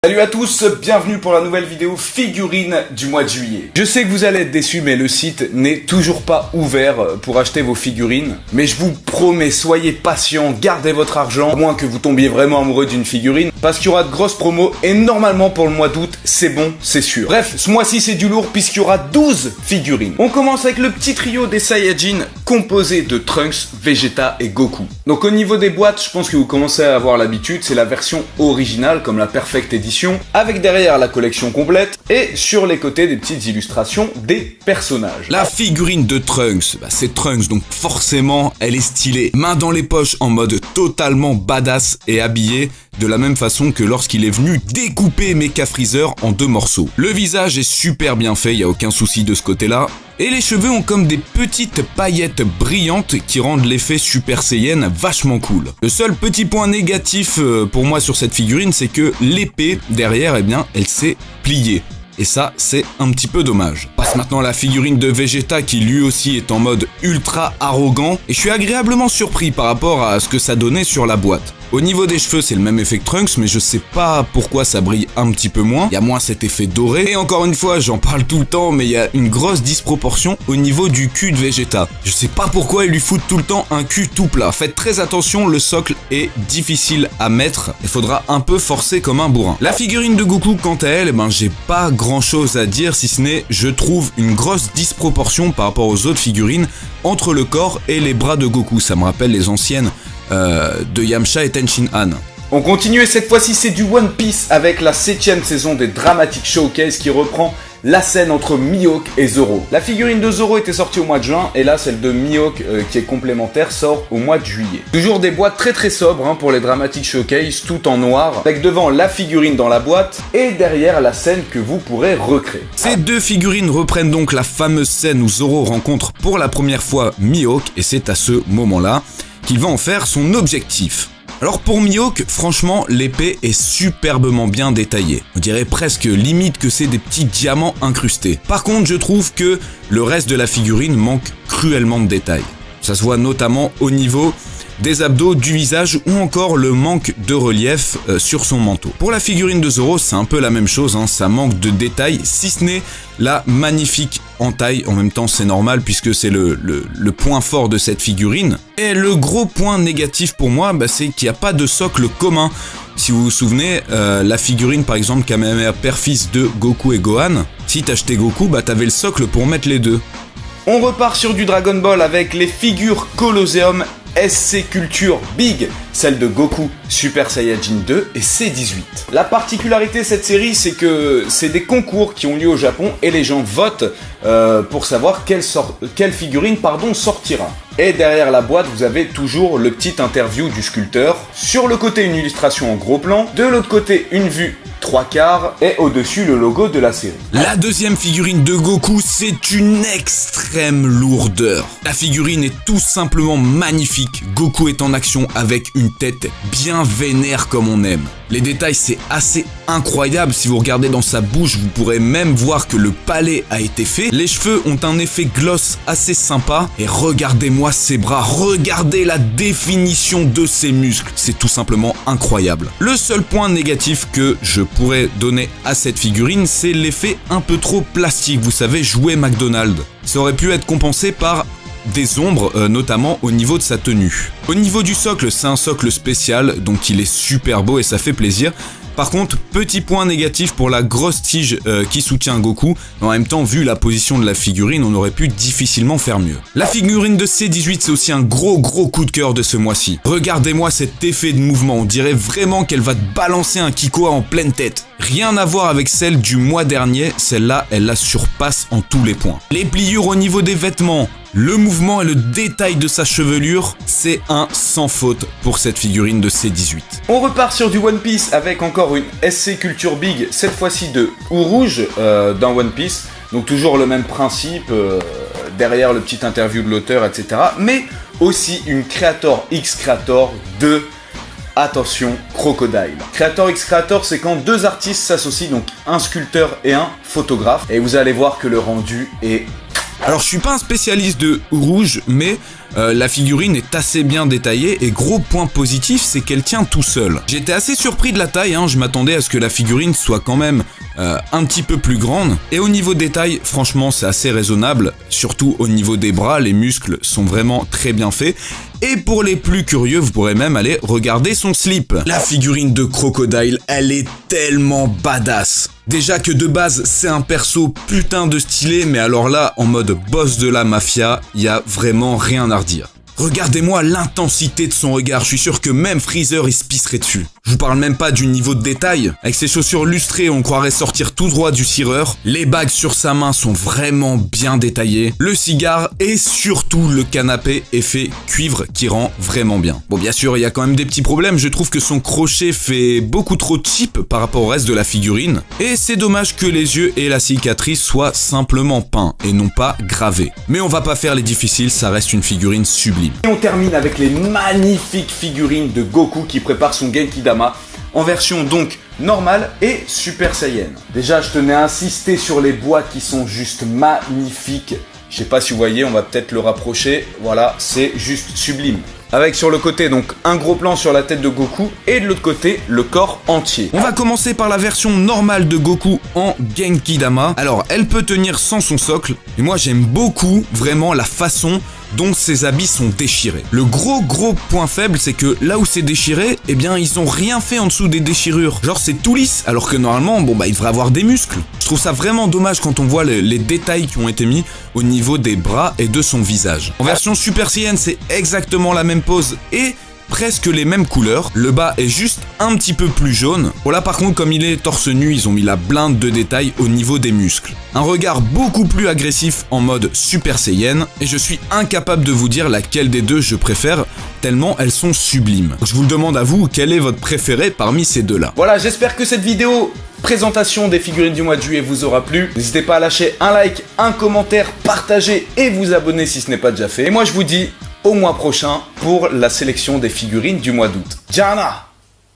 Salut à tous, bienvenue pour la nouvelle vidéo figurine du mois de juillet. Je sais que vous allez être déçus, mais le site n'est toujours pas ouvert pour acheter vos figurines. Mais je vous promets, soyez patients, gardez votre argent, à moins que vous tombiez vraiment amoureux d'une figurine, parce qu'il y aura de grosses promos, et normalement pour le mois d'août, c'est bon, c'est sûr. Bref, ce mois-ci c'est du lourd, puisqu'il y aura 12 figurines. On commence avec le petit trio des Saiyajin, composé de Trunks, Vegeta et Goku. Donc au niveau des boîtes, je pense que vous commencez à avoir l'habitude, c'est la version originale, comme la Perfect Edition, avec derrière la collection complète et sur les côtés des petites illustrations des personnages. La figurine de Trunks, c'est Trunks, donc forcément elle est stylée, main dans les poches en mode totalement badass et habillé de la même façon que lorsqu'il est venu découper Mecha Freezer en 2 morceaux. Le visage est super bien fait, il n'y a aucun souci de ce côté-là. Et les cheveux ont comme des petites paillettes brillantes qui rendent l'effet Super Saiyan vachement cool. Le seul petit point négatif pour moi sur cette figurine, c'est que l'épée derrière, elle s'est pliée. Et ça, c'est un petit peu dommage. Passe maintenant à la figurine de Vegeta qui lui aussi est en mode ultra arrogant. Et je suis agréablement surpris par rapport à ce que ça donnait sur la boîte. Au niveau des cheveux, c'est le même effet que Trunks, mais je sais pas pourquoi ça brille un petit peu moins. Il y a moins cet effet doré. Et encore une fois, j'en parle tout le temps, mais il y a une grosse disproportion au niveau du cul de Vegeta. Je sais pas pourquoi ils lui foutent tout le temps un cul tout plat. Faites très attention, le socle est difficile à mettre. Il faudra un peu forcer comme un bourrin. La figurine de Goku, quant à elle, j'ai pas grand chose à dire, si ce n'est, je trouve une grosse disproportion par rapport aux autres figurines entre le corps et les bras de Goku. Ça me rappelle les anciennes de Yamcha et Tenshin Han. On continue et cette fois-ci c'est du One Piece avec la 7ème saison des Dramatic Showcase qui reprend la scène entre Mihawk et Zoro. La figurine de Zoro était sortie au mois de juin et là celle de Mihawk qui est complémentaire sort au mois de juillet. Toujours des boîtes très sobres pour les Dramatic Showcase, tout en noir, avec devant la figurine dans la boîte et derrière la scène que vous pourrez recréer. Ces 2 figurines reprennent donc la fameuse scène où Zoro rencontre pour la première fois Mihawk et c'est à ce moment-là qu'il va en faire son objectif. Alors pour Mihawk, franchement, l'épée est superbement bien détaillée. On dirait presque limite que c'est des petits diamants incrustés. Par contre, je trouve que le reste de la figurine manque cruellement de détails. Ça se voit notamment au niveau des abdos, du visage ou encore le manque de relief sur son manteau. Pour la figurine de Zoro, c'est un peu la même chose, ça manque de détails, si ce n'est la magnifique entaille. En même temps, c'est normal puisque c'est le point fort de cette figurine. Et le gros point négatif pour moi, c'est qu'il n'y a pas de socle commun. Si vous vous souvenez, la figurine par exemple Kamehameha Père-Fils de Goku et Gohan, si t'achetais Goku, t'avais le socle pour mettre les deux. On repart sur du Dragon Ball avec les figures Colosseum SC Culture Big, celle de Goku, Super Saiyajin 2 et C18. La particularité de cette série, c'est que c'est des concours qui ont lieu au Japon et les gens votent pour savoir quelle figurine sortira. Et derrière la boîte, vous avez toujours le petit interview du sculpteur. Sur le côté, une illustration en gros plan. De l'autre côté, une vue 3/4 et au-dessus, le logo de la série. La deuxième figurine de Goku, c'est une extrême lourdeur. La figurine est tout simplement magnifique. Goku est en action avec une tête bien vénère comme on aime. Les détails, c'est assez incroyable. Si vous regardez dans sa bouche, vous pourrez même voir que le palais a été fait. Les cheveux ont un effet gloss assez sympa. Et regardez-moi ses bras, regardez la définition de ses muscles. C'est tout simplement incroyable. Le seul point négatif que je pourrais donner à cette figurine, c'est l'effet un peu trop plastique. Vous savez, jouet McDonald's. Ça aurait pu être compensé par des ombres, notamment au niveau de sa tenue. Au niveau du socle, c'est un socle spécial, donc il est super beau et ça fait plaisir. Par contre, petit point négatif pour la grosse tige qui soutient Goku. En même temps, vu la position de la figurine, on aurait pu difficilement faire mieux. La figurine de C18, c'est aussi un gros coup de cœur de ce mois-ci. Regardez-moi cet effet de mouvement, on dirait vraiment qu'elle va te balancer un Kikoa en pleine tête. Rien à voir avec celle du mois dernier, celle-là, elle la surpasse en tous les points. Les pliures au niveau des vêtements, le mouvement et le détail de sa chevelure, c'est un sans faute pour cette figurine de C18. On repart sur du One Piece avec encore une SC Culture Big, cette fois-ci de Rouge dans One Piece. Donc toujours le même principe, derrière le petit interview de l'auteur, etc. Mais aussi une Creator X Creator de... Attention, Crocodile. Creator X Creator, c'est quand 2 artistes s'associent, donc un sculpteur et un photographe. Et vous allez voir que le rendu est Alors je suis pas un spécialiste de rouge, mais la figurine est assez bien détaillée et gros point positif, c'est qu'elle tient tout seul. J'étais assez surpris de la taille, je m'attendais à ce que la figurine soit quand même un petit peu plus grande. Et au niveau détail, franchement c'est assez raisonnable, surtout au niveau des bras, les muscles sont vraiment très bien faits. Et pour les plus curieux, vous pourrez même aller regarder son slip. La figurine de Crocodile, elle est tellement badass. Déjà que de base, c'est un perso putain de stylé, mais alors là, en mode boss de la mafia, y a vraiment rien à redire. Regardez-moi l'intensité de son regard, je suis sûr que même Freezer il se pisserait dessus. Je vous parle même pas du niveau de détail. Avec ses chaussures lustrées, on croirait sortir tout droit du cireur. Les bagues sur sa main sont vraiment bien détaillées. Le cigare et surtout le canapé est fait cuivre qui rend vraiment bien. Bon, bien sûr, il y a quand même des petits problèmes. Je trouve que son crochet fait beaucoup trop cheap par rapport au reste de la figurine. Et c'est dommage que les yeux et la cicatrice soient simplement peints et non pas gravés. Mais on va pas faire les difficiles, ça reste une figurine sublime. Et on termine avec les magnifiques figurines de Goku qui prépare son Genkidama en version donc normale et Super Saiyan. Déjà, je tenais à insister sur les boîtes qui sont juste magnifiques. Je sais pas si vous voyez, on va peut-être le rapprocher. Voilà, c'est juste sublime. Avec sur le côté donc un gros plan sur la tête de Goku et de l'autre côté le corps entier. On va commencer par la version normale de Goku en Genkidama. Alors elle peut tenir sans son socle et moi j'aime beaucoup vraiment la façon dont ses habits sont déchirés. Le gros point faible c'est que là où c'est déchiré, eh bien ils ont rien fait en dessous des déchirures. Genre c'est tout lisse alors que normalement il devrait avoir des muscles. Je trouve ça vraiment dommage quand on voit les détails qui ont été mis au niveau des bras et de son visage. En version Super Saiyan c'est exactement la même pose et presque les mêmes couleurs. Le bas est juste un petit peu plus jaune. Bon là par contre comme il est torse nu, ils ont mis la blinde de détails au niveau des muscles. Un regard beaucoup plus agressif en mode Super Saiyan et je suis incapable de vous dire laquelle des deux je préfère tellement elles sont sublimes. Je vous le demande à vous, quel est votre préféré parmi ces deux-là? Voilà, j'espère que cette vidéo présentation des figurines du mois de juillet vous aura plu. N'hésitez pas à lâcher un like, un commentaire, partager et vous abonner si ce n'est pas déjà fait. Et moi je vous dis au mois prochain pour la sélection des figurines du mois d'août. Jana!